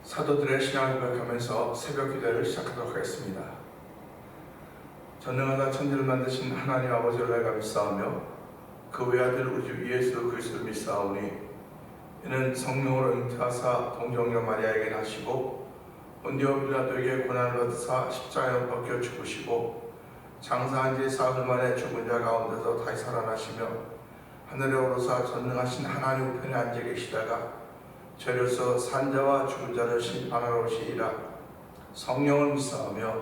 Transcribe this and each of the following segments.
사도들의 신앙을 고백하면서 새벽 기도를 시작하도록 하겠습니다. 전능하다 천지를 만드신 하나님 아버지를 내가 믿사오며 그 외아들 우리 주 예수 그리스도를 믿사오니 이는 성령으로 잉태하사 동정녀 마리아에게 나시고 본디오 빌라도에게 고난을 받으사 십자가에 못 박혀 죽으시고 장사한 지 사흘 만에 죽은 자 가운데서 다시 살아나시며 하늘에 오르사 전능하신 하나님 우편에 앉아 계시다가 저로서 산자와 죽은 자를 심판하러 오시리라. 성령을 믿사오며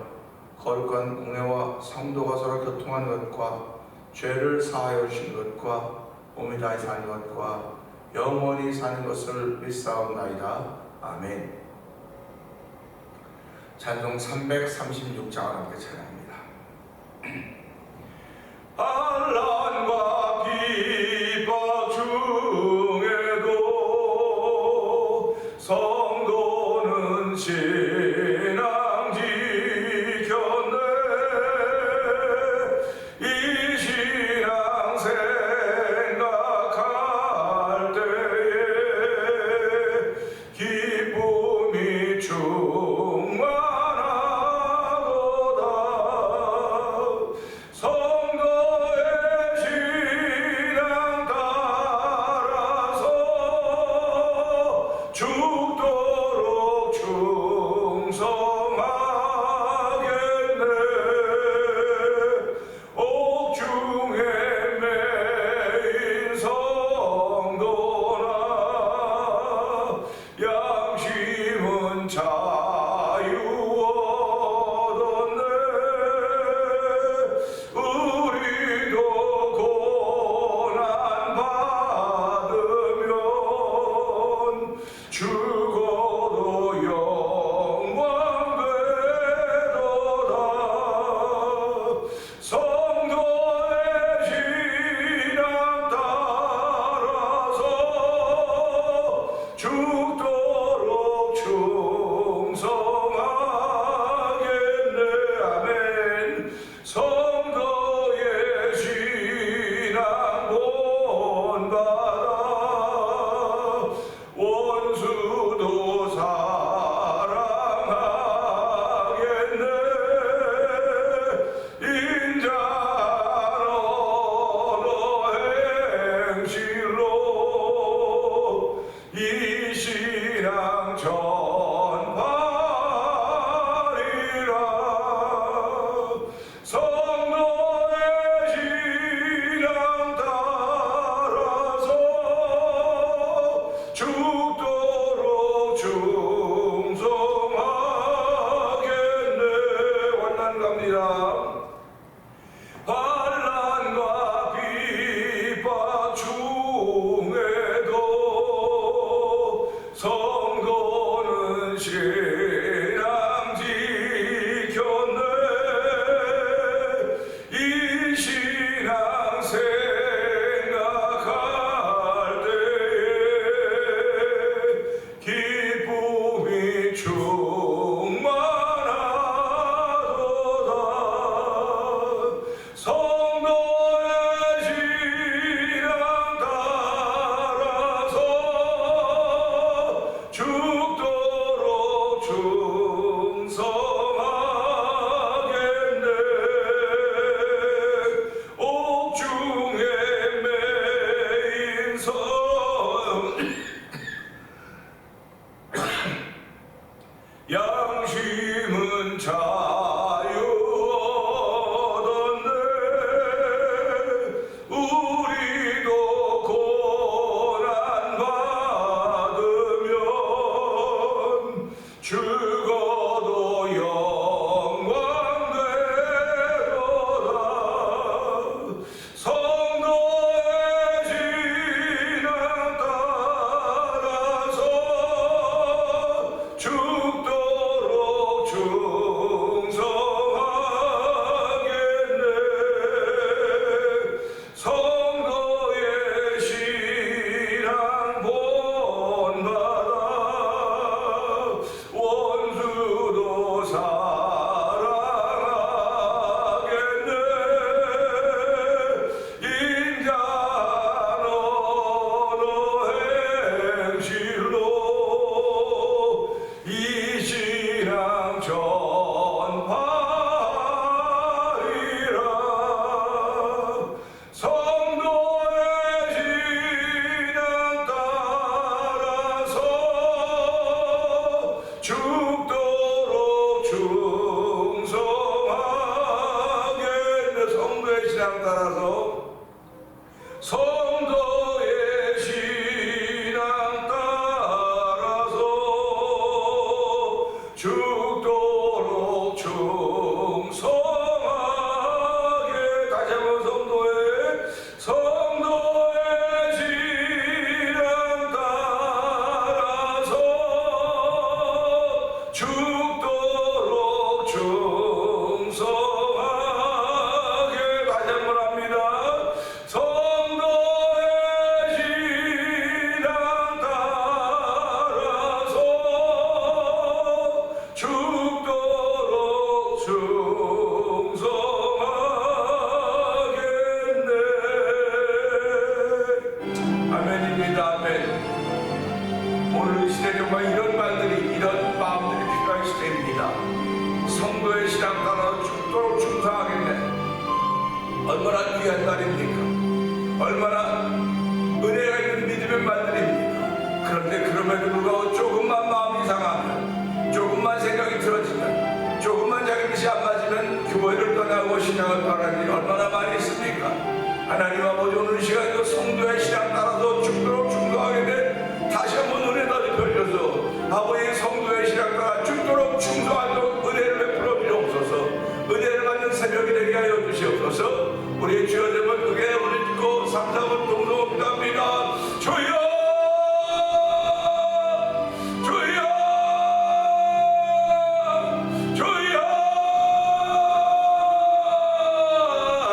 거룩한 공회와 성도가 서로 교통하는 것과 죄를 사하여 주시는 것과 몸이 다시 사는 것과 영원히 사는 것을 믿사옵나이다. 아멘. 찬송 336장을 함께 찬양합니다. 반란과 비박 중에도 성도는 신앙 지켰네. 이 신앙 생각할 때에 기쁨이 충만하도다. 성도의 신앙 따라서 죽도록 충성하겠네. 옥중에 매인 성도나 양심은 자유 얻었네. 우리도 고난 받으면 죽어도 영광 되도다. 성도의 신앙 따라서 죽도록 충성하겠네. 아멘. 성도의 신앙 본받아 원수도 사랑하겠네. 인자로 행실로 이 신앙 전파리라. 성도의 신앙 따라서 죽도록 충성하겠네. 환난 갑니다. 환난과 비박 중에도 성도는 신앙 지켰네. 이 신앙 생각할 때에 기쁨이 충만하도다. 성도의 신앙 따라서 죽도록 충성하겠네. 옥중에 매인 성 양심은 자유 얻었네. 우리도 고난 받으면 죽어도 영광 되도다. 성도의 신앙 따라서 죽도록 충성하겠네. 죽도록 충성하겠네. 성도의 신앙 따라서, 성도의 신앙 따라서 죽도록 충성하게. 다시 한번 성도의 신앙 따라서 죽도록 충성하게. 다시 한번 합니다. 성도의 신앙 따라서 죽도록 충성하겠네. 아멘입니다. 아멘. 오늘 이 시대 정말 이런 말들이, 이런 마음들이 필요한 시대입니다. 성도의 신앙 따라 죽도록 충성하겠네. 얼마나 귀한 말입니까? 얼마나 은혜가 있는 믿음의 말들입니까? 그런데 그럼에도 불구하고 조금만 마음이 상하면, 조금만 생각이 틀어지면, 조금만 자기 뜻이 안 맞으면 교회를 떠나고 신앙을 떠나는 일이 얼마나 많이 있습니까? 하나님 아버지, 오늘 이 시간에도 성도의 신앙 따라서 죽도록 충성하게 돼 다시 한번 은혜 더 베풀어서 아버지의 성도의 신앙 따라 죽도록 충성하도록 은혜를 베풀어 주옵소서. 은혜를 받는 새벽이 되게 하여 주시옵소서. 우리의 주여 되면 그게 우리 듣고 삼삼은 동동합니다. 주여, 주여, 주여.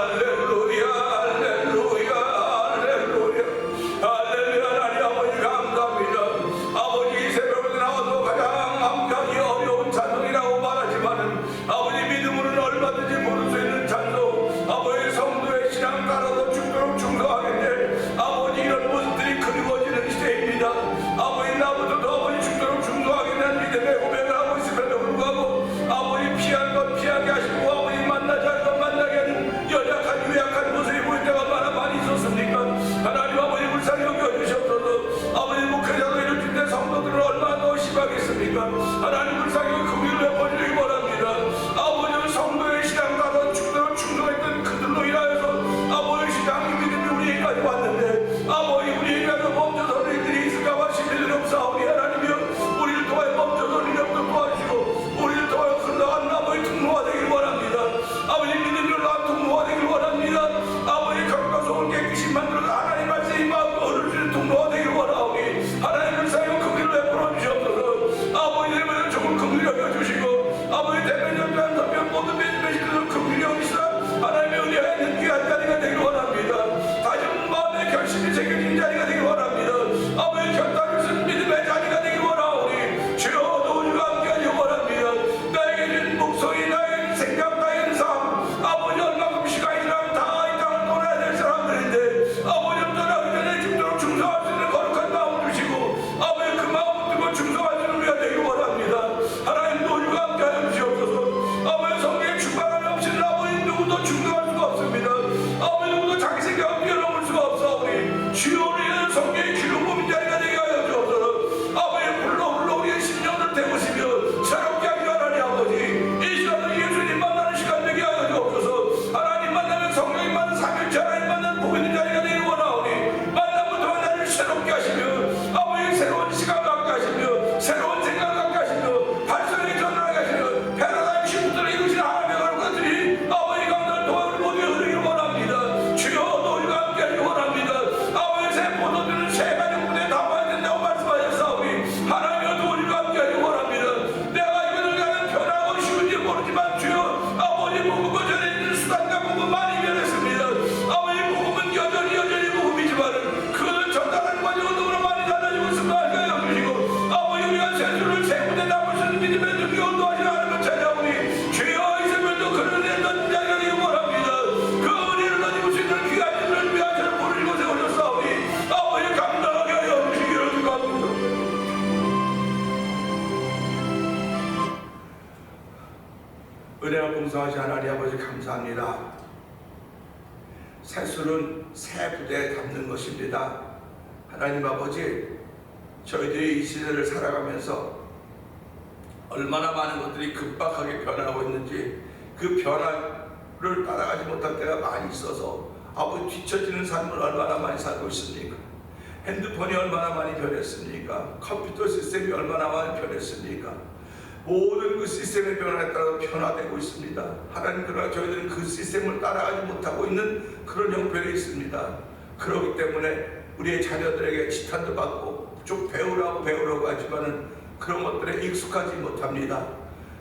할렐루야, 할렐루야, 할렐루야, 할렐루야. 하나님 아버지 감사합니다. 아버지 이 새벽에 나와서 가장 감격이 어려운 찬송이라고 말하지만은 아버지 믿음으로는 얼마든지 부를 수 있는 찬송, 아버지 성도의 신앙 따라서 죽도록 충성하겠네. 아버지 이런 모습들이 그리워지는 시대입니다. 아버지 나부터도 아버지 죽도록 충성하겠다는 믿음의 고백을 하고 있음에도 불구하고 아버지 피할 것 피하게 하시고 아버지 만나지 않을 것 만나게 하는 연약한 유약한 모습이 보일 때가 얼마나 많이 있었습니까? 하나님 아버지 불쌍히 여겨주셨어도 아버지 목회자도 이럴 때 성도들은 얼마나 더 심하겠습니까? 하나님 불쌍히 긍휼을 베풀어주기 바랍니다. 아버지 성도의 신앙 따라 죽도록 충성했던 그들로 인하여서 아버지 신앙이 믿음이 우리에게까지 왔는데 아버지 우리에게도 멈춰서는 일들이 있을까봐 신뢰를 없사오니 하나님이여 우리를 통하여 멈춰서는 일이 없도록 도와주시고 우리를 통하여 흘러가는 아버지 통로가 되길 원합니다. 아버지 믿음이 흘러가는 통로가 되길 원합니다. 아버지 격과 속을 깨끗이 만들어서 하나님 말씀이 마음과 얻을 수 있는 통로가 되길 원하오니 하나님 불쌍히 긍휼을 베풀어 주시옵소서. 아버지 대면을 조금 긍휼히 여겨주시고 아버지 대면 연단 선별 모든 매시들을 긍휼히 여기시라 하나님의 은혜가 있는 귀한 자리가 되길 원합니다. 다시 한번 마음의 결심이 새겨진 자리가 되길 원합니다. 아버지 결단을 쓴 믿음의 자리가 되길 원하오니 주여 너희가 함께하기 원합니다. 나에게 준 목소리, 나에게 생각, 나에게 삶, 아버지 얼마큼 시간이 지나면 다 이 땅을 떠나야 될 사람들인데 아버지 떠나기 전에 죽도록 충성할 수 있는 거룩한 마음을 주시고 아버지 그 마음을 두고 충성할 수 있는 우리가 되길 원합니다. 하나님 너희가 함께하여 주시옵소서. 아버지 성경에 충만함이 없이는 아버지 누구도 충성할 수가 없습니다. 아버지 누구도 자기 생각을 뛰어넘을 수가 없사오니 주여 우리는 성경의 기름 부은 자리가 되게 하여 주옵소서. 아버지 불러 우리의 심령을 태우시며 새롭게 하기 원하니 아버지 이 시간을 예수님 만나는 시간 되게 하여 주옵소서. 하나님 만나면 성령이 만나는 삼일째 하나님 만나는 복 있는 자리가 되길 원하오니 만남부터 하나님을 새롭게 하시며 아버지 새로운 시간 갖게 하시며 새로운 생각 갖게 하시며 발성의 전환하게 하시며 패러다임 시프트를 이루시는 하나님의 거룩한들이 아버지 가운데 도와를 모두 흐르기를 원합니다. 주여 너희가 함께하기 원합니다. 아버지 새 포도주는 새 가지 무대에 담아야 된다고 말씀하셨사오니 하나님여 너희가 함께하기 원합니다. 내가 이것을 가면 편하고 쉬운지 모르지만 주여 아버지 복음을 전해지는 수단과 복음 많이 변했습니다. 아버지 복음은 여전히 복음이지만 그것을 전달하는 과정은 너무나 많이 달라지고 있음을 알게 하여 주시고 아버지 우리가 세수를 새 무대에 담을 수 있는 믿음의 능력을 도와주려 하는 것 찾아오니 주여 이 새벽도 그런 은혜를 던진 자리가 되기 원합니다. 그 은혜를 던지고 수 있는 귀한 일을 위한 저를 모르는 곳에 오셨사오니 아버지 감당하게 하여 주시기를 축원합니다. 은혜가 풍성하신 하나님 아버지 감사합니다. 세수는 새 부대에 담는 것입니다. 하나님 아버지 저희들이 이 시대를 살아가면서 얼마나 많은 것들이 급박하게 변하고 있는지 그 변화를 따라가지 못할 때가 많이 있어서 아버지 뒤처지는 삶을 얼마나 많이 살고 있습니까? 핸드폰이 얼마나 많이 변했습니까? 컴퓨터 시스템이 얼마나 많이 변했습니까? 모든 그 시스템의 변화에 따라 변화되고 있습니다. 하나님, 그러나 저희들은 그 시스템을 따라가지 못하고 있는 그런 형편에 있습니다. 그렇기 때문에 우리의 자녀들에게 지탄도 받고 쭉 배우라고 하지만은 그런 것들에 익숙하지 못합니다.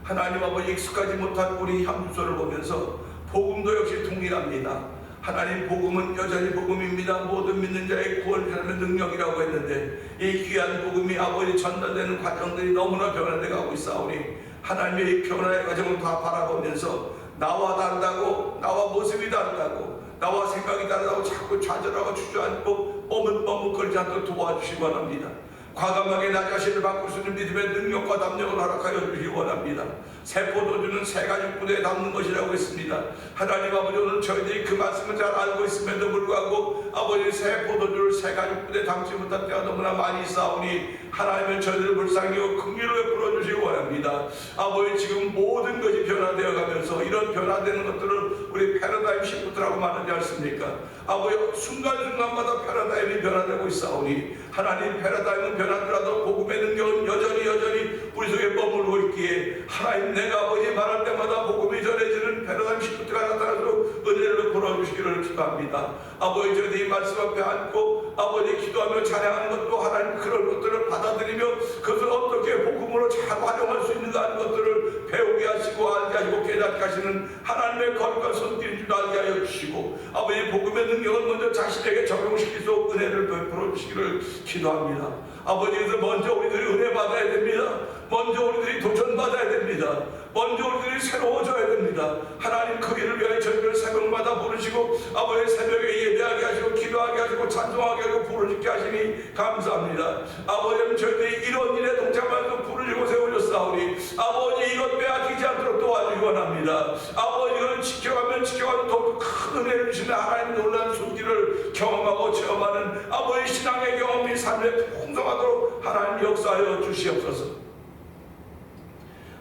하나님 아버지, 익숙하지 못한 우리 향주소를 보면서 복음도 역시 동일합니다. 하나님, 복음은 여전히 복음입니다. 모든 믿는 자의 구원을 전하는 능력이라고 했는데 이 귀한 복음이 아버지 전달되는 과정들이 너무나 변화되어 가고 있사오니 하나님의 이 변화의 과정을 다 바라보면서 나와 다르다고, 나와 모습이 다르다고, 나와 생각이 다르다고 자꾸 좌절하고 주저앉고 머뭇거리지 않도록 도와주시기 원합니다. 과감하게 나 자신을 바꿀 수 있는 믿음의 능력과 담력을 허락하여 주시기 원합니다. 새 포도주는 새 가죽 부대에 담는 것이라고 했습니다. 하나님 아버지, 오늘 저희들이 그 말씀을 잘 알고 있음에도 불구하고 아버지, 새 포도주를 새 가죽 부대에 담지 못한 때가 너무나 많이 있사오니 하나님은 저희들을 불쌍히 여기고 긍휼을 베풀어 주시기 원합니다. 아버지, 지금 모든 것이 변화되어 가면서 이런 변화되는 것들을 우리 패러다임 시프트라고 말하지 않습니까? 아버지, 순간순간마다 패러다임이 변화되고 있사오니 하나님, 패러다임은 변하더라도 복음의 능력은 여전히 우리 속에 머물고 있기에 하나님, 내가 아버지 말할 때마다 복음이 전해지는 패러다임 시프트가 나타나도록 은혜를 풀어주시기를 기도합니다. 아버지, 저희들이 말씀 앞에 앉고 아버지 기도하며 찬양하는 것도 하나님 그런 것들을 받아들이며 그것을 어떻게 복음으로 잘 활용할 수 있는가 하는 것들을 배우게 하시고 알게 하시고 깨닫게 하시는 하나님의 거룩한 손길인 줄 알게 하여 주시고 아버지, 복음의 능력은 먼저 자신에게 적용시킬 수 없는 은혜를 베풀어 주시기를 기도합니다. 아버지, 그래서 먼저 우리들이 은혜 받아야 됩니다. 먼저 우리들이 도전받아야 됩니다. 먼저 우리들이 새로워져야 됩니다. 하나님, 그 일을 위하여 저희를 새벽마다 부르시고 아버지 새벽에 예배하게 하시고 기도하게 하시고 찬송하게 하시고 부르짖게 하시니 감사합니다. 아버지, 저희들이 이런 일에 동참하여서 부르시고 세우셨사오니 아버지, 이것 빼앗기지 않도록 도와주기 원합니다. 아버지, 이걸 지켜가면 더 큰 은혜를 주시는 하나님 놀라운 손길을 경험하고 체험하는 아버지 신앙의 경험이 삶에 풍성하도록 하나님 역사하여 주시옵소서.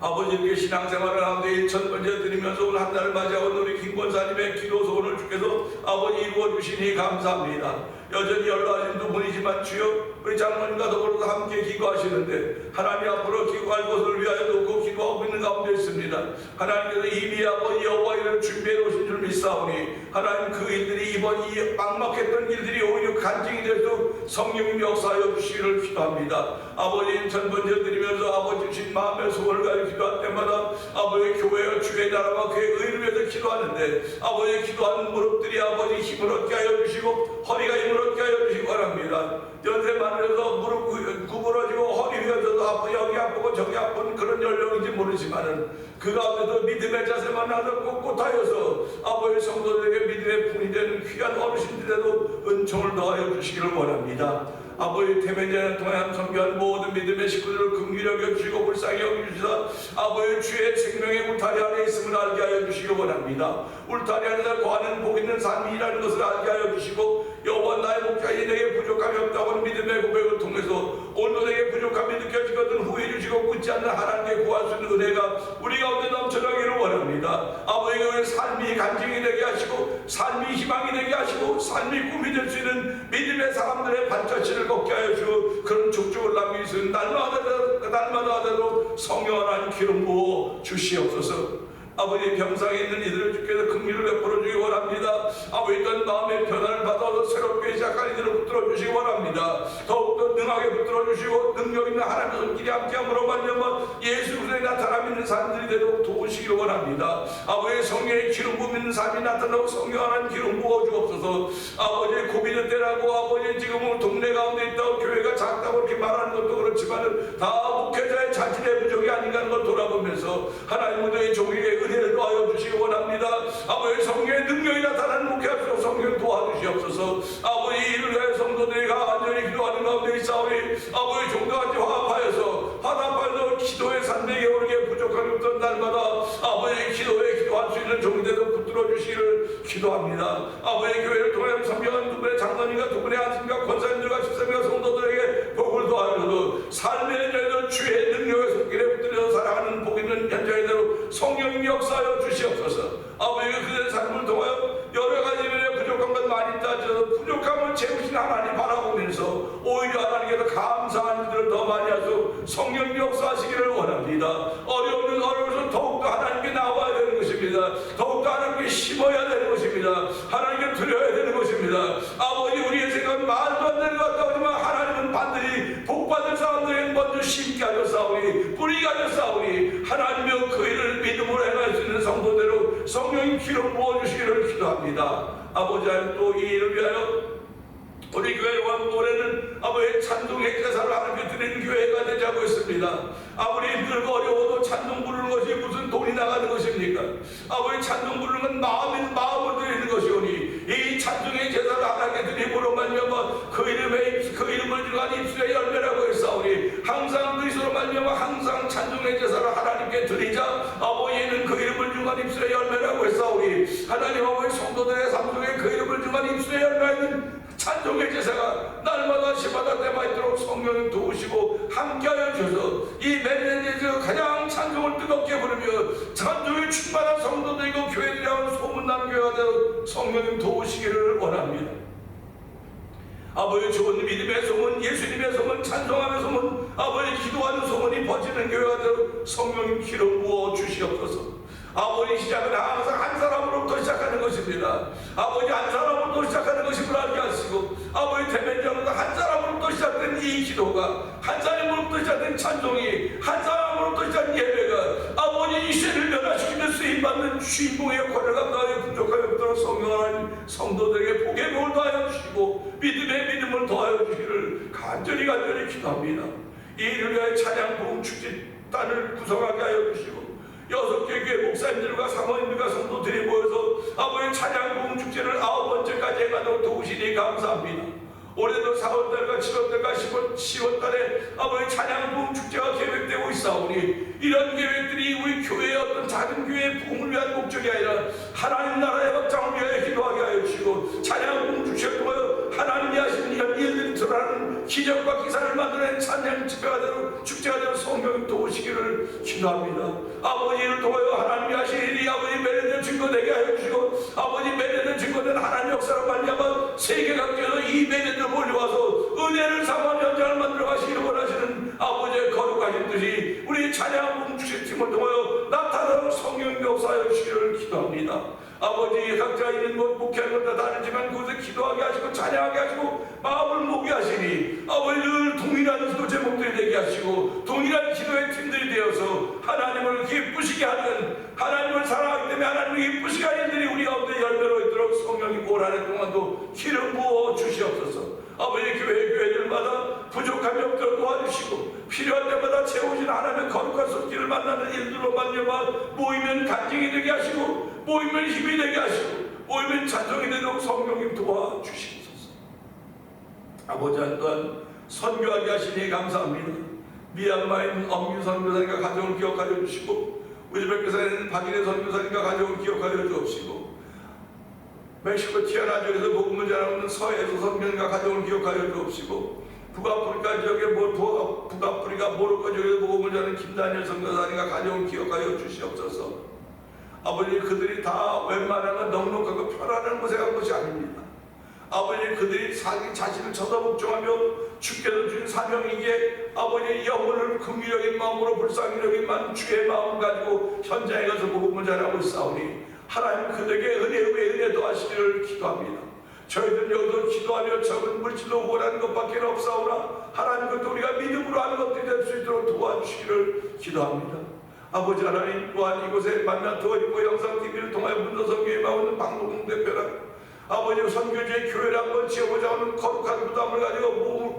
아버지, 이렇게 신앙생활을 가운데 첫 번째 드리면서 오늘 한 달을 맞이하고 우리 김권사님의 기도 소원을 주께서 아버지 이루어 주시니 감사합니다. 여전히 연로하신 두 분이지만 주여, 우리 장로님과 더불어서 함께 기도하시는데 하나님 앞으로 기도할 것을 위하여 놓고 기도하고 있는 가운데 있습니다. 하나님께서 이미 아버지 여호와 일을 준비해 놓으신 줄 믿사오니 하나님, 그 일들이 이번 이 막막했던 일들이 오히려 간증이 되도록 성령님 역사하여 주시기를 기도합니다. 아버지, 전 번째 드리면서 아버지 주신 마음의 소원을 가지고 기도할 때마다 아버지 교회와 주의 나라와 그의 의를 위해서 기도하는데 아버지 기도하는 무릎들이 아버지 힘을 얻게 하여 주시고 허리가 힘을 얻게 하여 주시기 바랍니다. 연세 많으셔서 무릎 구부러지고 허리 휘어져서 아프고 여기 아프고 저기 아픈 그런 연령인지 모르지만은 그 가운데도 믿음의 자세만 하나 꼿꼿하여서 아버지 성도들에게 믿음의 분이 되는 귀한 어르신들에도 은총을 더하여 주시기를 원합니다. 아버지, 태면제를 통해 섬겨한 모든 믿음의 식구들을 긍휼히 여겨주시고 불쌍히 여겨주시사 아버지 주의 생명의 울타리 안에 있음을 알게 하여 주시기 원합니다. 울타리 안에서 거하는 복 있는 삶이라는 것을 알게 하여 주시고 여호와 나의 목자이 내게 부족함이 없다고 하는 믿음의 고백을 통해서 오늘도 내게 부족함이 느껴지거든 후회 주시고 굳지 않는 하나님께 구할 수 있는 은혜가 우리 가운데 넘쳐나기를 원합니다. 아버지, 우리 삶이 간증이 되게 하시고 삶이 희망이 되게 하시고 삶이 꿈이 될 수 있는 믿음의 사람들의 반짝이를 걷게 하여 주고 그런 족족을 남기시는 날마다 하더라도 성령 하나님 기름 부어 주시옵소서. 아버지, 병상에 있는 이들을 주께서 긍휼을 베풀어 주기 원합니다. 아버지, 어떤 마음의 변화를 받아서 새롭게 시작한 이들을 붙들어 주시기 원합니다. 더욱더 능하게 붙들어 주시고 능력 있는 하나님의 손길이 함께함으로 말미암아 예수 그리스도의 나타남 있는 삶들이 되도록 도우시기를 원합니다. 아버지, 성령의 기름 부음 있는 삶이 나타나고 성령 하나님 기름 부어 주옵소서. 아버지, 고비는 때라고 아버지 지금 동네 가운데 있다고 교회가 작다고 이렇게 말하는 것도 그렇지만 다 목회자의 자신의 부족이 아닌가 하는 걸 돌아보면서 하나님 무대의 종에게 은혜를 도와여 주시기 원합니다. 아버지, 성령의 능력이 나타나는 목회하시고 성령 도와주시옵소서. 아버지, 이를 위해 성도들이가 안전히 기도하는 가운데 있사오니 아버지 종교같이 화답하여서 기도의 산맥에 오르게 부족함이 없던 날마다 아버지 기도할 수 있는 종들도 붙들어 주시기를 기도합니다. 아버지, 교회를 통해 섬겨간 두 분의 장로님과 두 분의 안심과 권사님들과 집사님과 성도들에게 복을 도와주셔서 삶의 저희들 주의 능력의 손길에 붙들려서 살아가는 합니다. 어려우면 어려워서 더욱더 하나님께 나와야 되는 것입니다. 더욱더 하나님께 심어야 되는 것입니다. 하나님께 드려야 되는 것입니다. 아버지, 우리의 생각은 말도 안 되는 것 같다고 하지만 하나님은 반드시 복받을 사람들에게 먼저 심게 하셨사오니, 뿌리게 하셨사오니, 하나님의 그 일을 믿음으로 행할 수 있는 성도대로 성령님 기름 부어주시기를 기도합니다. 아버지 하나님, 또 이 일을 위하여 우리 교회와 올해는 아버지의 찬송의 제사를 하나님께 드리는 교회가 되자고 했습니다. 아버지, 늙고 어려워도 찬송 부르는 것이 무슨 돈이 나가는 것입니까? 아버지, 찬송 부르는 건 마음으로 드리는 것이오니, 이 찬송의 제사를 하나님께 드림으로 말미암아 그 이름을 주간 입술의 열매라고 했사오니, 항상 그리스도로 말미암아 항상 찬송의 제사를 하나님께 드리자. 아버지는 그 이름을 주간 입술의 열매라고 했사오니, 하나님 아버지 성도들의 삶 속에 그 이름을 주간 입술의 열매는 찬송의 제사가 날마다 시마다 때마다 있도록 성령님 도우시고 함께하여 주셔서 이 메리네에서 가장 찬송을 뜨겁게 부르며 찬송에 충만한 성도들이고 교회들이 하는 소문난 교회가 되어 성령님 도우시기를 원합니다. 아버지, 좋은 믿음의 소문, 예수님의 소문, 찬송하는 소문, 아버지 기도하는 소문이 퍼지는 교회가 되어 성령님 기름 부어 주시옵소서. 아버지, 시작은 항상 한 사람으로부터 시작하는 것입니다. 아버지, 한 사람으로부터 시작하는 것임을 알게 하시고, 아버지 대면전은 한 사람으로부터 시작된 이 기도가, 한 사람으로부터 시작된 찬송이, 한 사람으로부터 시작된 예배가 아버지 이 시대를 변화시키며 쓰임받는 주인공의 역할을 감당하여 부족함이 없도록 성령 하나님 성도들에게 복의 복을 더하여 주시고 믿음의 믿음을 더하여 주시기를 간절히 기도합니다. 이 일을 위하여 찬양 부흥 축제 단을 구성하게 하여 주시고 6개 교회 목사님들과 사모님들과 성도들이 모여서 아버지 찬양 부흥 축제를 9번째까지 해가도록 도우시니 감사합니다. 올해도 4월달과 7월달과 10월달에 아버지 찬양 부흥 축제가 계획되고 있사오니, 이런 계획들이 우리 교회의 어떤 작은 교회의 부흥을 위한 목적이 아니라 하나님 나라의 확장을 위하여 기도하게 하여 주시고, 찬양 부흥 축제를 통하여 하나님이 하신 이런 일들이 드러나는 기적과 기사를 만들어낸 찬양 축제가 되어 성령이 도우시기를 기도합니다. 아버지를 통하여 하나님이 하신 일이 아버지 매년의 증거되게 하여 주시고, 아버지 매년의 증거된 하나님 역사로 말미암아 세계 각지에서 이 매년을 몰려와서 은혜를 삼아 현장을 만들어 가시기를 원하시는 아버지의 거룩하신 뜻이 우리 찬양 부흥 축제팀을 통하여 나타나는 성령의 역사하여 주시기를 기도합니다. 아버지, 각자 있는 곳 목회하는 것 다 다르지만 그곳에 기도하게 하시고 찬양하게 하시고 마음을 모게 하시니, 아버지 늘 동일한 기도 제목들이 되게 하시고 동일한 기도의 팀들이 되어서 하나님을 기쁘시게 하는, 하나님을 사랑하기 때문에 하나님을 기쁘시게 하는 일들이 우리 가운데 열매로 있도록 성령이 올 한 해 동안도 기름 부어 주시옵소서. 아버지, 교회들마다 부족함이 없도록 도와주시고 필요한 때마다 채우신 하나님의 거룩한 손길을 만나는 일들로 말미암아 모이면 간증이 되게 하시고 모이면 힘이 되게 하시고 모이면 찬송이 되도록 성령님 도와주시옵소서. 아버지, 한 또한 선교하게 하시니 감사합니다. 미얀마에 있는 엄규 선교사님과 가정을 기억하여 주시고, 우즈베키스탄에 있는 박인혜 선교사님과 가정을 기억하여 주옵시고, 멕시코 티아나주에서 복음을 전하는 서해에서 선교사님과 가정을 기억하여 주옵시고, 북아프리카 지역의 북아프리카 모로코 지역에서 복음을 전하는 김다니엘 선교사님과 가정을 기억하여 주시옵소서. 아버지, 그들이 다 웬만하면 넉넉하고 편안한 곳에 간 것이 아닙니다. 아버지, 그들이 자기 자신을 쳐다복종하며 주께서 주신 사명이기에 아버지 영혼을 긍휼적인 마음으로 불쌍히 여기만 주의 마음 가지고 현장에 가서 복음을 전하고 있사오니, 하나님 그들에게 은혜 위에 은혜 더하시기를 기도합니다. 저희들 여기서 기도하며 적은 물질로 원하는 것밖에 없사오나 하나님 그것도 우리가 믿음으로 하는 것들이 될 수 있도록 도와주시기를 기도합니다. 아버지 하나님, 또한 이곳에 만나 도입고 영상TV를 통하여 문도성교회 마오는 방송국 대표랑 아버지 선교지의 교회를 한번 지어보자 하는 거룩한 부담을 가지고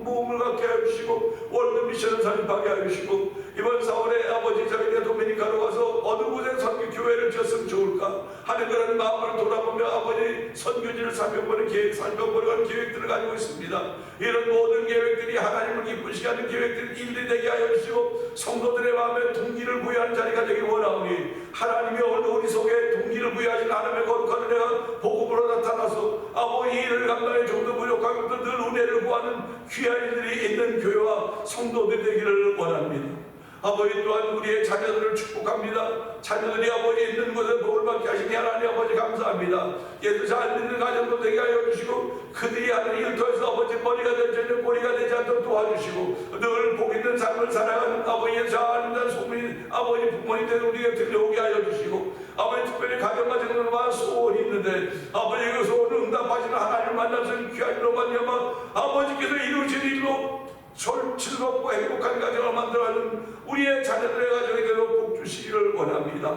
모험을 갖게 해주시고 월드 미션을 설립하게 해주시고, 이번 4월에 아버지 저희가 도미니카로 가서 어느 곳에 선교 교회를 지었으면 좋을까 하는 그런 마음을 돌아보며 아버지 선교지를 살펴보는 계획들을 가지고 있습니다. 이런 모든 계획들이 하나님을 기쁘시게 하는 계획들이 일이 되게 하여 주시고 성도들의 마음에 동기를 부여하는 자리가 되길 원하오니, 하나님이 오늘 우리 속에 동기를 부여하신 하나님의 거룩한 은혜가 복음으로 나타나서 아버지 일을 감당해 좀더 부족하고 늘 은혜를 구하는 귀한 이들이 있는 교회와 성도들이 되기를 원합니다. 아버지, 또한 우리의 자녀들을 축복합니다. 자녀들이 아버지 있는 곳에 복을 받게 하시니 하나님 아버지 감사합니다. 예수 잘 믿는 가정도 되게 하여 주시고 그들이 하는 일터에서 아버지 머리가 되지 않는 꼬리가 되지 않도록 도와주시고 늘 복 있는 삶을 살아가는 아버지의 잘 믿는 소문이 있는 아버지 부모님들 우리가 들려오게 하여 주시고, 아버지 특별히 가정과 정도만 소원이 있는데 아버지 그 소원을 응답하시는 하나님을 만나서 귀한 일로 말미암아 아버지께서 이루신 일로 즐겁고 행복한 가정을 만들어가는 우리의 자녀들의 가정이 되도록 복 주시기를 원합니다.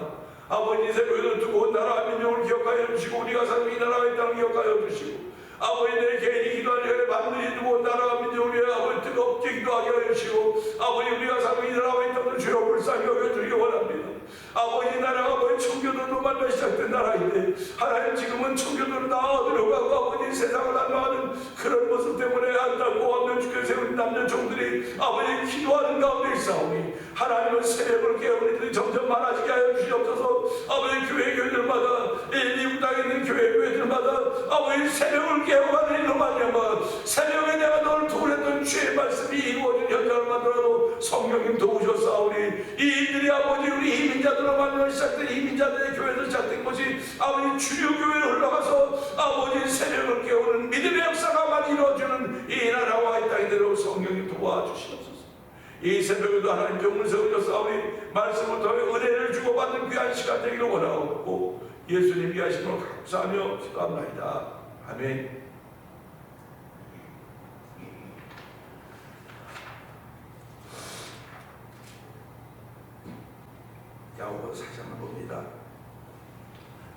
아버지 새벽에도 두고 나라 민족을 기억하여 주시고, 우리가 사는 이 나라의 땅을 기억하여 주시고, 아버지 내 개인이 기도하는 시간에 반드시 두고 나라와 민족을 위해 아버지 뜨겁게 기도하게 하여 주시고, 아버지 우리가 사는 이 나라와 이 땅을 주여 불쌍히 여겨주기 원합니다. 아버지 나라가 거의 청교도로 말로 시작된 나라인데 하나님 지금은 청교도로 다 어디로 가고 아버지 세상을 안나가는 그런 모습 때문에 안다고 없는 주께 세운 남녀 종들이 아버지 기도하는 가운데 있사오니 하나님은 새벽을 깨어 우리들이 점점 많아지게 하여 주시옵소서. 아버지 교회들마다 미국 땅에 있는 교회들마다 아버지 새벽을 깨어가는 일로 말미암아 새벽에 내가 너를 도우랬던 주의 말씀이 이루어진 현장을 만들어도 성령님 도우셨사오니 이들이 아버지 우리 이민자들로 만들어 시작된 이민자들의 교회에서 시작된 것이 아버지 주류 교회로 흘러가서 아버지 새벽을 깨우는 믿음의 역사가 많이 이루어지는 이 나라와 이 땅이 되도록 성령님 도와주시옵소서. 이 새벽에도 하나님 병을 세우셨사오니 말씀을 통해 은혜를 주고받는 귀한 시간 되기를 원하옵고 예수님 위하심으로 감사하며 기도합니다. 아멘. 야고보서 4장을 봅니다.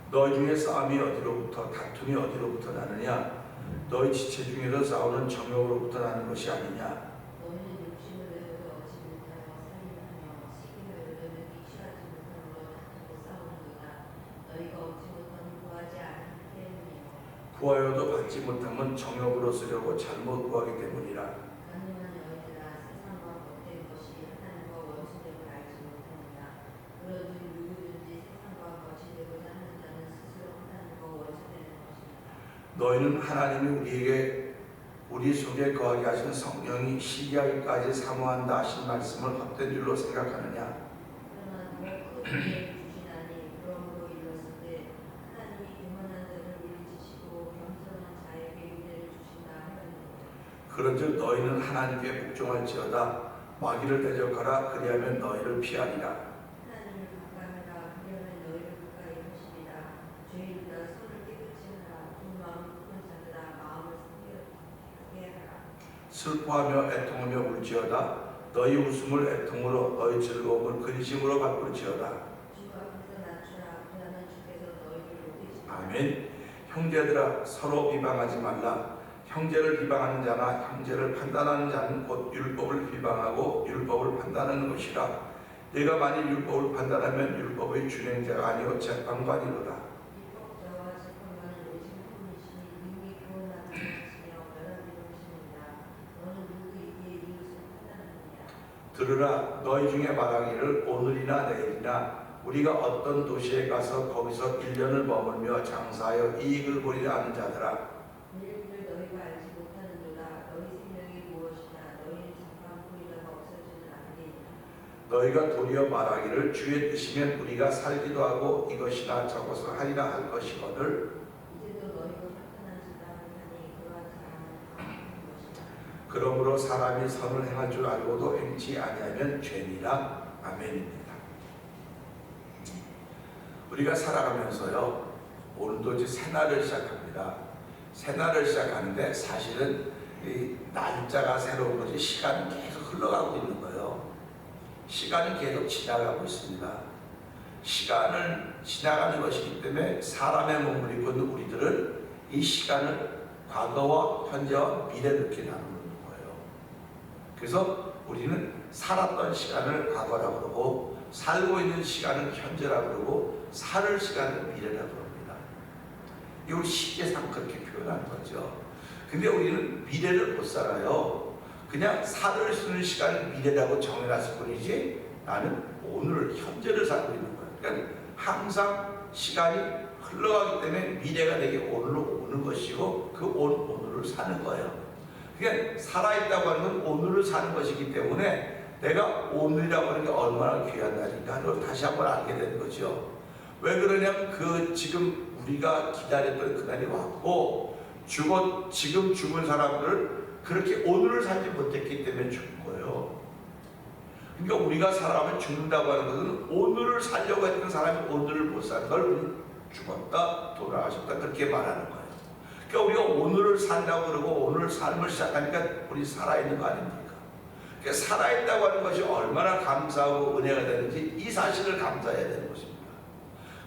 너희 중에 싸움이 어디로부터 다툼이 어디로부터 나느냐? 너희 지체 중에서 싸우는 정욕으로부터 나는 것이 아니냐? 너희는 욕심을 내어도 얻지 못하여 살인하며 시기를 얻으면 취하지 못함으로 다투고 싸우는도다. 너희가 얻지 못하면 구하지 않기 때문이요. 구하여도 받지 못하면 정욕으로 쓰려고 잘못 구하기 때문이라. 가늠한 너희들아, 세상과 겉된 것이 하나님과 원수됨을 알지 못하느냐? 그런즉 누구든지 세상과 겉이 되고자 하는 자는 스스로 하나님과 원수되는 것입니다. 너희는 하나님이 우리 속에 거하게 하신 성령이 시기하기까지 사모한다 하신 말씀을 헛된 줄로 생각하느냐? 그러나 더 큰 은혜를 주시나니 그러므로 일렀으되 하나님이 교만한 자를 물리치시고 겸손한 자에게 은혜를 주신다 하였느니라. 그런즉 너희는 하나님께 복종할지어다. 마귀를 대적하라. 그리하면 너희를 피하리라. 하나님을 가까이하라. 그러면 너희를 가까이 하시리라. 죄인들아, 손을 깨끗이 하라. 두 마음 깊은 자들아, 마음을 상쾌하게 하라. 슬퍼하며 애통하며 울지어다. 너희 웃음을 애통으로 너희 즐거움을 근심으로 바꿀지어다. 주 앞에서 낮추라. 그러면 주께서 너희를 높이시리라. 아멘. 형제들아, 서로 비방하지 말라. 형제를 비방하는 자나 형제를 판단하는 자는 곧 율법을 비방하고 율법을 판단하는 것이라. 내가 만일 율법을 판단하면 율법의 준행자가 아니요 재판관이로다. 율법자와 재판관은 오직 한 분이시니 능히 구원하는 것이며 멸하는 것입니다. 너는 누구에게 이웃을 판단하느냐? 들으라. 너희 중에 말하기를 오늘이나 내일이나 우리가 어떤 도시에 가서 거기서 1년을 머물며 장사하여 이익을 보리라 하는 자들아. 일을 너희가 알지 못하는도다. 너희 생명이 무엇이냐? 너희는 잠깐 보이다가 없어지는 안개이냐? 너희가 도리어 말하기를 주의 뜻이면 우리가 살기도 하고 이것이나 저것을 하리라 할 것이거늘 이제도 너희가 판단한 지당을 하니 그러한 사람은 다 악한 것이다. 그러므로 사람이 선을 행할 줄 알고도 행치 아니하면 죄니라. 아멘입니다. 우리가 살아가면서요, 오늘도 이제 새날을 시작합니다. 새날을 시작하는데 사실은 이 날짜가 새로운 거지 시간은 계속 흘러가고 있는 거예요. 시간은 계속 지나가고 있습니다. 시간을 지나가는 것이기 때문에 사람의 몸을 입고 있는 우리들은 이 시간을 과거와 현재와 미래 이렇게 나누는 거예요. 그래서 우리는 살았던 시간을 과거라고 그러고 살고 있는 시간은 현재라고 그러고 살 시간은 미래라고 합니다. 이걸 시계상 그렇게 표현하는 거죠. 근데 우리는 미래를 못 살아요. 그냥 살을 쓰는 시간은 미래라고 정해놨을 뿐이지 나는 오늘 현재를 살고 있는 거예요. 그러니까 항상 시간이 흘러가기 때문에 미래가 내게 오늘로 오는 것이고 그 오늘을 사는 거예요. 그러니까 살아있다고 하는 건 오늘을 사는 것이기 때문에 내가 오늘이라고 하는 게 얼마나 귀한 날인가 하는 걸 다시 한번 알게 되는 거죠. 왜 그러냐면 그 지금 우리가 기다렸던 그날이 왔고 지금 죽은 사람들을 그렇게 오늘을 살지 못했기 때문에 죽은 거예요. 그러니까 우리가 살아가면 죽는다고 하는 것은 오늘을 살려고 했던 사람이 오늘을 못 산다. 널 죽었다, 돌아가셨다 그렇게 말하는 거예요. 그러니까 우리가 오늘을 산다고 그러고 오늘 삶을 시작하니까 우리 살아있는 거 아닙니까? 그러니까 살아있다고 하는 것이 얼마나 감사하고 은혜가 되는지 이 사실을 감사해야 되는 것입니다.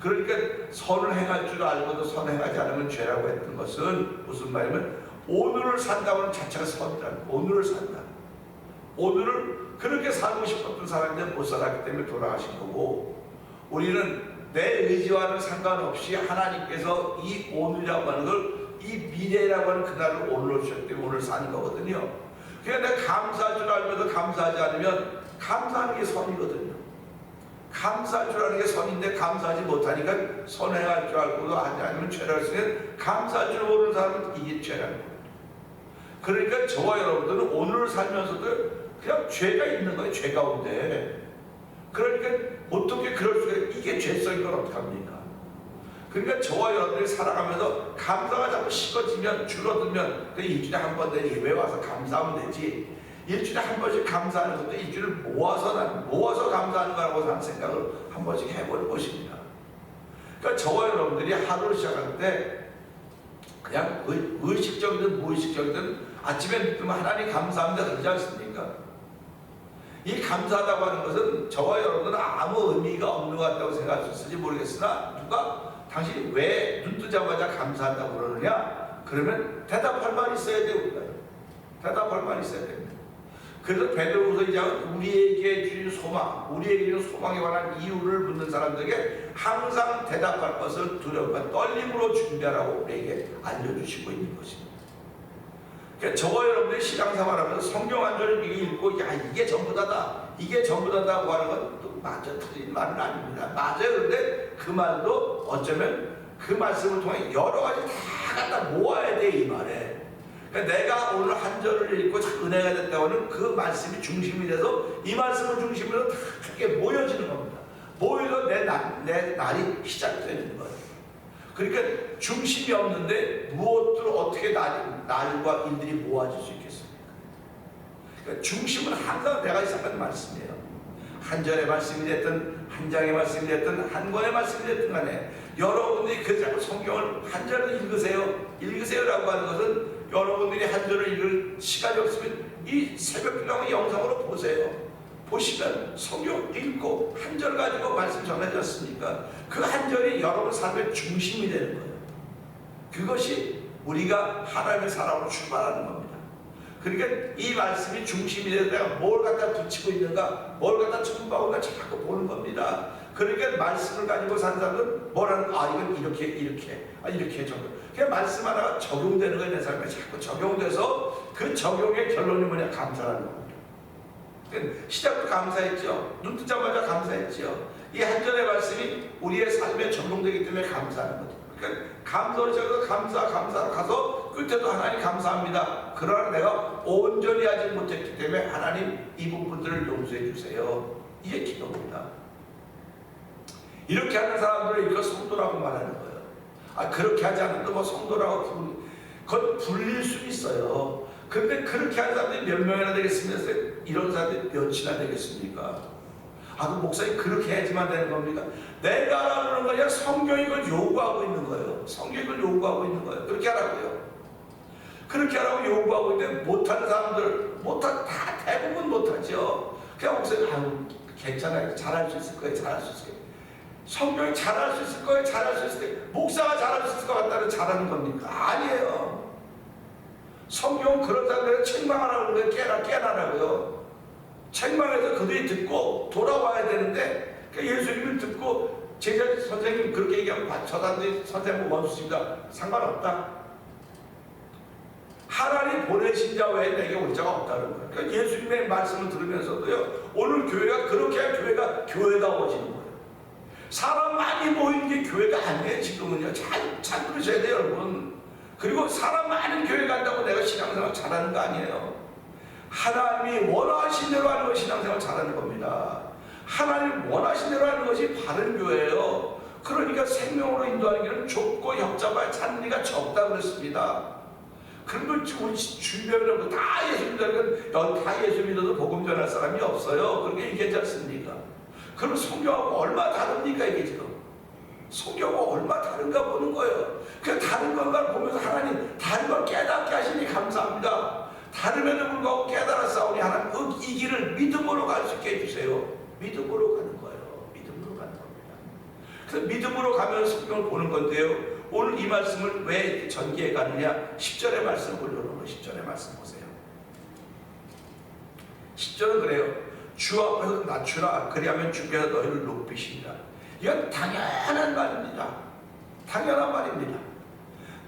그러니까 선을 행할 줄 알고도 선행하지 않으면 죄라고 했던 것은 무슨 말이냐면 오늘을 산다고 하는 자체가 선이라는 거예요. 오늘을 산다. 오늘을 그렇게 살고 싶었던 사람들은 못 살았기 때문에 돌아가신 거고, 우리는 내 의지와는 상관없이 하나님께서 이 오늘이라고 하는 걸, 이 미래라고 하는 그날을 오늘로 주셨기 때문에 오늘 사는 거거든요. 그러니까 내가 감사할 줄 알면서 감사하지 않으면 감사하는 게 선이거든요. 감사할 줄 아는 게 선인데 감사하지 못하니까 선행할 줄 알고도 하지 않으면 죄라고 했으면 감사할 줄 모르는 사람은 이게 죄라는 거예요. 그러니까 저와 여러분들은 오늘을 살면서도 그냥 죄가 있는 거예요. 죄 가운데. 그러니까 어떻게 그럴 수가, 이게 죄성인 건 어떡합니까? 그러니까 저와 여러분들이 살아가면서 감사가 자꾸 식어지면, 줄어들면 그 일주일에 한 번 내 예배 와서 감사하면 되지, 일주일에 한 번씩 감사하는 것도 일주일을 모아서 감사하는 거라고 하는 생각을 한 번씩 해보는 것입니다. 그러니까 저와 여러분들이 하루를 시작할 때 그냥 의식적이든 무의식적이든 아침에 눈 뜨면 하나님 감사합니다 그러지 않습니까? 이 감사하다고 하는 것은 저와 여러분들은 아무 의미가 없는 것 같다고 생각할 수 있을지 모르겠으나, 누가 당신이 왜 눈 뜨자마자 감사한다고 그러느냐? 그러면 대답할 말이 있어야 돼요. 대답할 말이 있어야 됩니다. 그래서 베드로후서 2장은 우리에게 주신 소망, 우리에게 주신 소망에 관한 이유를 묻는 사람들에게 항상 대답할 것을 두려움과 떨림으로 준비하라고 우리에게 알려주시고 있는 것입니다. 그러니까 저와 여러분들이 신앙생활하면서 성경 한 절을 읽고 야 이게 전부다다, 이게 전부다다고 하는 건 또 맞아 틀린 말은 아닙니다. 맞아요. 그런데 그 말도 어쩌면 그 말씀을 통해 여러 가지 다 갖다 모아야 돼 이 말에. 그러니까 내가 오늘 한 절을 읽고 은혜가 됐다고 하는 그 말씀이 중심이 돼서 이 말씀을 중심으로 다 크게 모여지는 겁니다. 모여서 내 날이 시작되는 거예요. 그러니까 중심이 없는데 무엇을 어떻게 날과 일들이 모아질 수 있겠습니까? 그러니까 중심은 항상 내가 시작하는 말씀이에요. 한 절의 말씀이 됐든 한 장의 말씀이 됐든 한 권의 말씀이 됐든 간에 여러분들이 그 성경을 한 절을 읽으세요라고 하는 것은 여러분들이 한 절을 읽을 시간이 없으면 이 새벽기도 영상으로 보세요. 보시면 성경 읽고 한 절 가지고 말씀 전하지 않습니까? 그 한 절이 여러분 삶의 중심이 되는 거예요. 그것이 우리가 하나님의 사람으로 출발하는 겁니다. 그러니까 이 말씀이 중심이 돼서 내가 뭘 갖다 붙이고 있는가, 뭘 갖다 첨부하고 있는가 자꾸 보는 겁니다. 그러니까 말씀을 가지고 사는 사람은 뭐라는, 이건 이렇게 적용. 그냥 말씀 하나가 적용되는 거예요. 내 삶에 자꾸 적용돼서 그 적용의 결론이 뭐냐? 감사라는 겁니다. 시작도 감사했죠. 눈 뜨자마자 감사했죠. 이 한 절의 말씀이 우리의 삶에 적용되기 때문에 감사하는 거죠. 그러니까 감사를 시작해서 감사로 가서 끝에도 하나님 감사합니다. 그러나 내가 온전히 하지 못했기 때문에 하나님 이 부분들을 용서해 주세요. 이게 기도입니다. 이렇게 하는 사람들을 이거 성도라고 말하는 거예요. 그렇게 하지 않아도 뭐 성도라고 그건 불릴 수 있어요. 근데 그렇게 하는 사람들이 몇 명이나 되겠습니까? 이런 사람들이 몇이나 되겠습니까? 그 목사님 그렇게 해야지만 되는 겁니까? 내가 하라는 거 아니라 성경이 그걸 요구하고 있는 거예요. 성경이 그걸 요구하고 있는 거예요. 그렇게 하라고요. 그렇게 하라고 요구하고 있는데 못하는 사람들, 다 대부분 못하죠. 그냥 목사님 괜찮아요. 잘할 수 있을 거예요. 잘할 수 있을 거예요. 성경이 잘할 수 있을 거예요. 잘할 수 있을 거예요. 목사가 잘할 수 있을 것 같다는 잘하는 겁니까? 아니에요. 성경은 그런 사람들을 책망하라고 그러는 거예요. 깨나라고요. 책망해서 그들이 듣고 돌아와야 되는데, 그러니까 예수님을 듣고 제자 선생님 그렇게 얘기하면 저 사람들이 선생님 원수입니다. 상관없다. 하나님 보내신 자 외에 내게 올 자가 없다는 거예요. 그러니까 예수님의 말씀을 들으면서도요, 오늘 교회가 그렇게 해야 교회가 교회다워지는 거예요. 사람 많이 모이는 게 교회가 아니에요. 지금은요. 잘 들으셔야 돼요, 여러분. 그리고 사람 많은 교회 간다고 내가 신앙생활 잘하는 거 아니에요. 하나님이 원하신 대로 하는 것이 신앙생활 잘하는 겁니다. 하나님 원하신 대로 하는 것이 바른 교회예요. 그러니까 생명으로 인도하는 길은 좁고 협잡아야 찾는 이가 적다 그랬습니다. 그런 걸 지금 우리 주변에 다 예수 믿어도 다 예수 믿어도 복음 전할 사람이 없어요. 그렇게 얘기하지 않습니까? 그럼 성경하고 얼마나 다릅니까 이게 지금? 성경하고 얼마나 다른가 보는 거예요. 그 다른 건가를 보면서 하나님 다른 걸 깨닫게 하시니 감사합니다. 다름에도 불구하고 깨달았사오니 하나님 이 길을 믿음으로 갈 수 있게 해주세요. 믿음으로 가는 거예요. 믿음으로 가는 겁니다. 그래서 믿음으로 가면서 성경을 보는 건데요. 오늘 이 말씀을 왜 전개해 가느냐? 10절의 말씀을 올려놓은 거예요. 10절의 말씀 보세요. 10절은 그래요. 주 앞에서 낮추라. 그리하면 주께서 너희를 높이시리라. 이건 당연한 말입니다. 당연한 말입니다.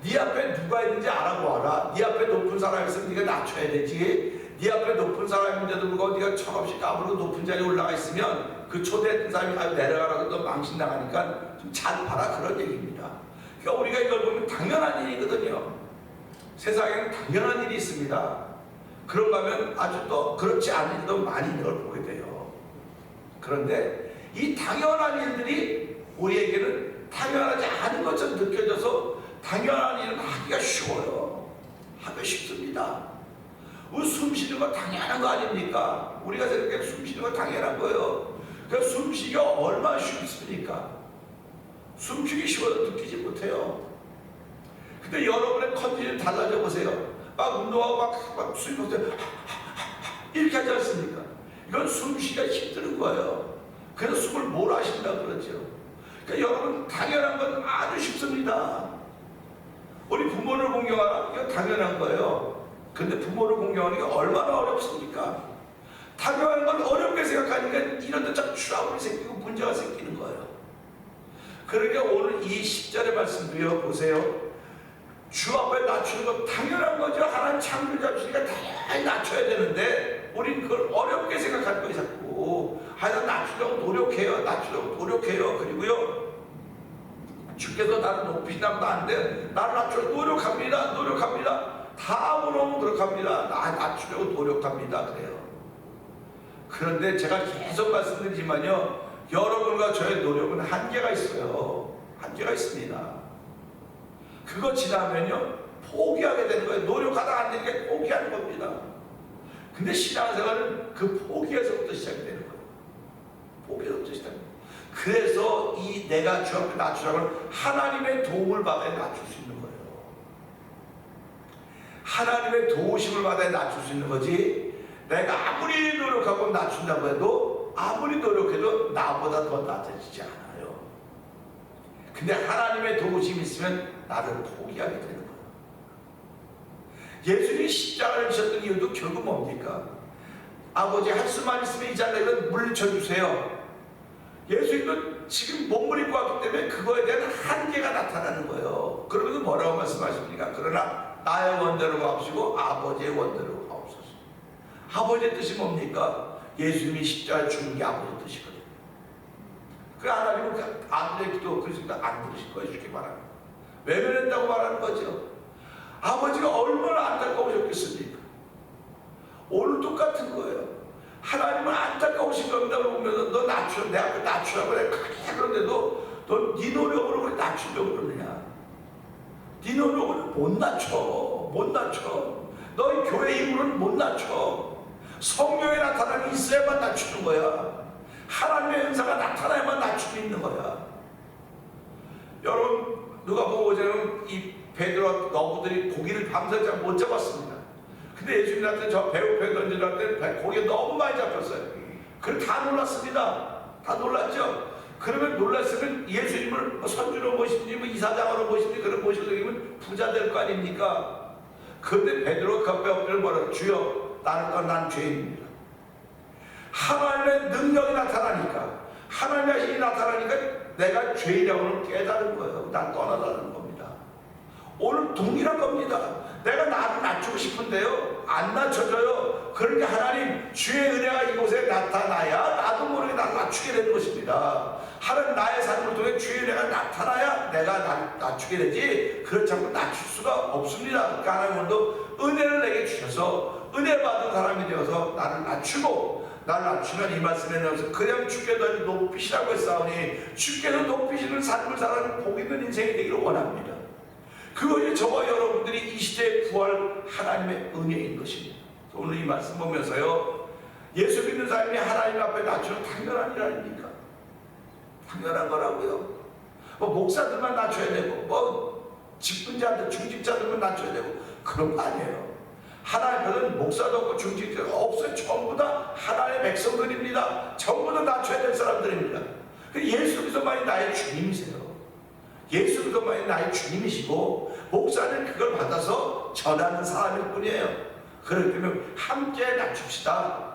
네 앞에 누가 있는지 알아보아라. 네 앞에 높은 사람이 있으면 네가 낮춰야 되지. 네 앞에 높은 사람인데도 불구하고 네가 철없이 까불고 높은 자리에 올라가 있으면 그 초대했던 사람이 내려가라고 또 망신당하니까 좀 잘 봐라, 그런 얘기입니다. 그러니까 우리가 이걸 보면 당연한 일이거든요. 세상에는 당연한 일이 있습니다. 그런가 하면 아주 또 그렇지 않은 일도 많이 있는 걸 보게 돼요. 그런데 이 당연한 일들이 우리에게는 당연하지 않은 것처럼 느껴져서 당연한 일은 하기가 쉬워요. 하기 쉽습니다. 우리 숨 쉬는 거 당연한 거 아닙니까? 우리가 생각해 숨 쉬는 거 당연한 거예요. 그러니까 숨 쉬기가 얼마나 쉽습니까? 숨 쉬기 쉬워도 느끼지 못해요. 근데 여러분의 컨디션이 달라져 보세요. 막 운동하고 막 숨 쉬면서 이렇게 하지 않습니까? 이건 숨 쉬기가 힘든 거예요. 그래서 숨을 몰아신다고 그러죠. 그러니까 여러분 당연한 건 아주 쉽습니다. 우리 부모를 공경하라. 이거 당연한 거예요. 근데 부모를 공경하는 게 얼마나 어렵습니까? 당연한 건 어렵게 생각하니까 이런 데 자꾸 트러블이 생기고 문제가 생기는 거예요. 그러니까 오늘 이 10절의 말씀도요. 보세요. 주 앞에 낮추는 건 당연한 거죠. 하나님 창조자 주니까 당연히 낮춰야 되는데 우린 그걸 어렵게 생각하는 거예요. 자꾸 하여간 낮추려고 노력해요. 낮추려고 노력해요. 그리고요 주께서 나를 높이시면 안 돼. 나를 낮추려고 노력합니다. 다 물어보면 노력합니다. 나 낮추려고 노력합니다. 그래요. 그런데 제가 계속 말씀드리지만요. 여러분과 저의 노력은 한계가 있어요. 한계가 있습니다. 그거 지나면요 포기하게 되는 거예요. 노력하다 안 되니까 포기하는 겁니다. 근데 신앙생활은 그 포기에서부터 시작이 되는 거예요. 포기에서부터 시작합니다. 그래서 이 내가 주 앞에 낮추라고 하나님의 도움을 받아야 낮출 수 있는 거예요. 하나님의 도우심을 받아야 낮출 수 있는 거지. 내가 아무리 노력하고 낮춘다고 해도 아무리 노력해도 나보다 더 낮아지지 않아요. 근데 하나님의 도우심이 있으면 나를 포기하게 되는 거예요. 예수님이 십자가를 지셨던 이유도 결국 뭡니까? 아버지 할 수만 있으면 이 자들은 물리쳐주세요. 예수님도 지금 몸을 입고 왔기 때문에 그거에 대한 한계가 나타나는 거예요. 그러면서 뭐라고 말씀하십니까? 그러나 나의 원대로 하옵시고 아버지의 원대로 하옵소서. 아버지의 뜻이 뭡니까? 예수님이 십자가에 죽는 게 아버지의 뜻이거든요. 그 하나님은 그 아들의 기도 그러니까 안 들으실 거예요. 이렇게 말하는 거예요. 외면했다고 말하는 거죠. 아버지가 얼마나 안타까우셨겠습니까? 오늘 똑같은 거예요. 하나님은 안타까우신 겁니다. 보면서 너 낮추, 내 앞에 낮추라고 내가 크게 그런데도 너 네 노력으로 그래 낮추려고 그러느냐? 네 노력으로 못 낮춰. 너희 교회 힘으로는 못 낮춰. 성령에 나타남이 있어야만 낮추는 거야. 하나님의 은사가 나타나야만 낮출 수 있는 거야. 여러분 누가 보고 어제는 이 베드로와 어부들이 고기를 밤새 못 잡았습니다. 근데 예수님한테 저 배고프게 던지려 때 고기가 너무 많이 잡혔어요. 그래서 다 놀랐습니다. 다 놀랐죠. 그러면 놀랐으면 예수님을 선주로 모시든지 이사장으로 모시든지 그런 모시려면 부자 될 거 아닙니까? 그런데 베드로가 그 엎드려 뭐라고? 주여 나를 떠나 난 죄인입니다. 하나님의 능력이 나타나니까 하나님의 힘이 나타나니까 내가 죄인이라고는 깨달은 거예요. 난 떠나라는 겁니다. 오늘 동일한 겁니다. 내가 나를 낮추고 싶은데요 안 낮춰져요. 그러니까 하나님 주의 은혜가 이곳에 나타나야 나도 모르게 나를 낮추게 되는 것입니다. 하나님 나의 삶을 통해 주의 은혜가 나타나야 내가 낮추게 되지 그렇지 않고 낮출 수가 없습니다. 그러니까 하나님도 은혜를 내게 주셔서 은혜 받은 사람이 되어서 나를 낮추고 나를 낮추면 이 말씀에 나와서 그냥 주께서 높이시라고 했사오니 주께서 높이시는 삶을 살아가는 복 있는 인생이 되기를 원합니다. 그것이 저와 여러분들이 이 시대에 구할 하나님의 은혜인 것입니다. 오늘 이 말씀 보면서요, 예수 믿는 사람이 하나님 앞에 낮추는 당연한 일 아닙니까? 당연한 거라고요. 뭐 목사들만 낮춰야 되고, 뭐 직분자들, 중직자들만 낮춰야 되고, 그런 거 아니에요. 하나님 앞에는 목사도 없고 중직자도 없어요. 전부 다 하나님의 백성들입니다. 전부 다 낮춰야 될 사람들입니다. 예수 그리스도만이 나의 주님이세요. 예수 그리스도만이 나의 주님이시고, 목사는 그걸 받아서 전하는 사람일 뿐이에요. 그렇기 때문에 함께 낮춥시다.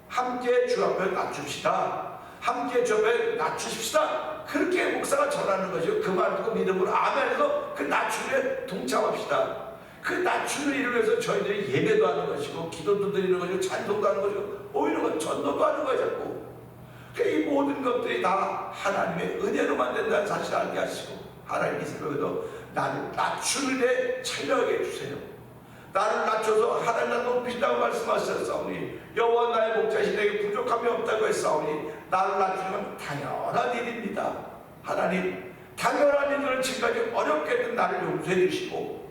함께 주 앞에 낮춥시다. 함께 주 앞에 낮추십시다. 그렇게 목사가 전하는 것이요. 그 말 듣고 믿음으로 아멘해서 그 낮춤에 동참합시다. 그 낮춤을 이루면서 저희들이 예배도 하는 것이고, 기도도 드리는 것이고, 찬송도 하는 것이고, 오히려 건 전도도 하는 거예요. 자꾸. 이 모든 것들이 다 하나님의 은혜로만 된다는 사실을 알게 하시고, 하나님 이 새벽에도 나를 낮추는 데 참여하게 해주세요. 나를 낮춰서 하나님 나 높이신다고 말씀하셨사오니, 여호와 나의 목자이시 내게 부족함이 없다고 했사오니, 나를 낮추는 건 당연한 일입니다. 하나님, 당연한 일들을 지금까지 어렵게든 나를 용서해 주시고,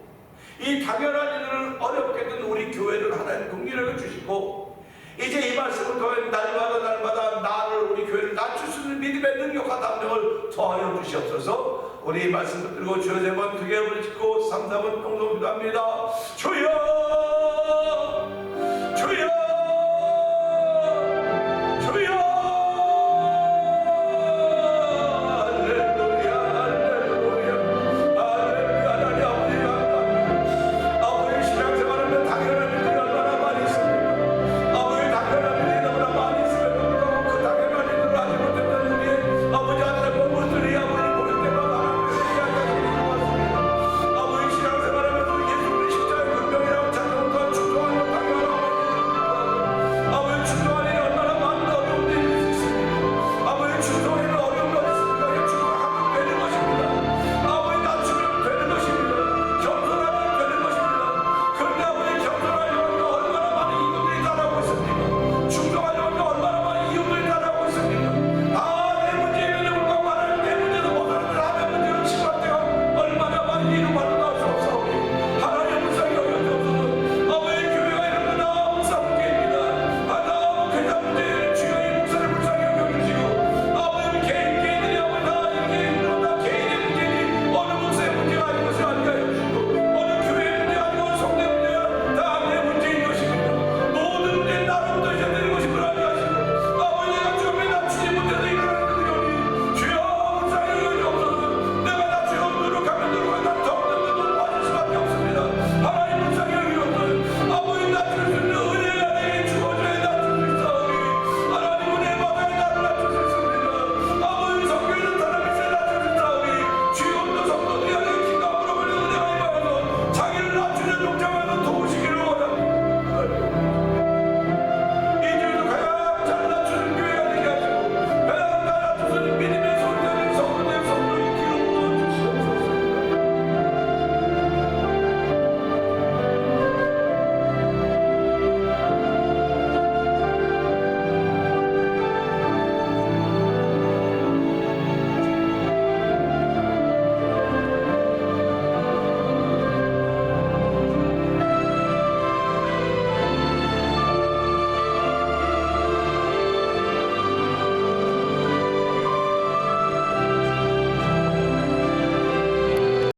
이 당연한 일들을 어렵게든 우리 교회를 하나님 긍휼하게 주시고, 이제 이 말씀을 통해 날마다 나를 우리 교회를 낮출 수 있는 믿음의 능력과 담력을 더하여 주시옵소서. 우리 이 말씀을 들고 주여 세 번 크게 부르짖고 3, 4번 동성기도합니다. 주여